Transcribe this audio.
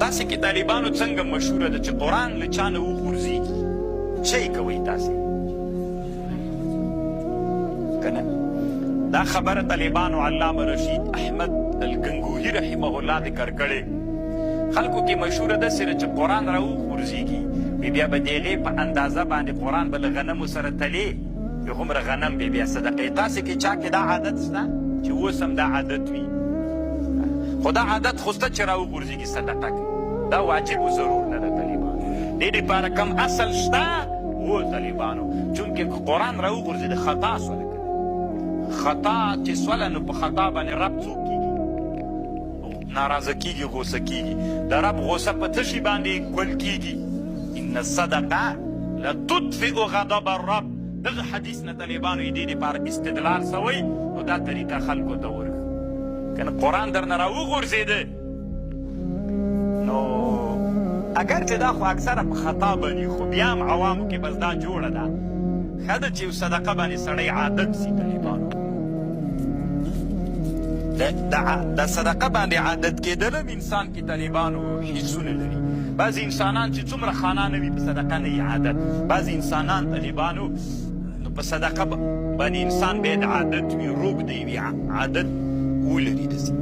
تاسې کې طالبانو څنګه مشهوره ده چې قرآن له چا نه وغورځېږي څه یې کوئ تاسې که نه دا خبره طالبانو علامه رشید احمد الګنګوهي رحمه الله ذکر کړې خلکو کې مشهوره ده سره چې قرآن را وغورځېږي بیا به د هغې په اندازه باندې قرآن به له غنمو سره تلې یو هومره غنم بیا صدقې تاسې کې چا کې دا عادت شته چې اوس هم دا عادت وي خو دا عادت خو شته چې را وغورځېږي صدقه کوي دا واجب و ضرور نه ده طالبانو دې دپاره کم اصل شته و طالبانو چونکې قرآن را وغورځېده خطا سوله که خطا چې سوله نو په خطا باندې رب څوک کېږي ناراضه کېږي غوسه کېږي د رب غوسه په څه شي باندې ګل کېږي ان الصدقه لتطفئ غضب الرب دغه حدیث نه طالبانو یې دې دپاره استدلال سوی نو دا طریقه خلکو ته ورکړه کنه قرآن در نه را وغورځېده نو اگر چې دا خو اکثره په خطا باندې خو بیا هم عوامو کې بس دا جوړه ده ښه ده چې صدقه باندې سړی عادت سي طالبانو د صدقه باندې عادت کېدل هم انسان کې طالبانو حسونه لري بعضې انسانان چې څومره خانه نه وي په صدقه نه عادت بعضې انسانان طالبانو نو په صدقه باندې انسان باید عادت وي روږ دی وي عادت ولري داسې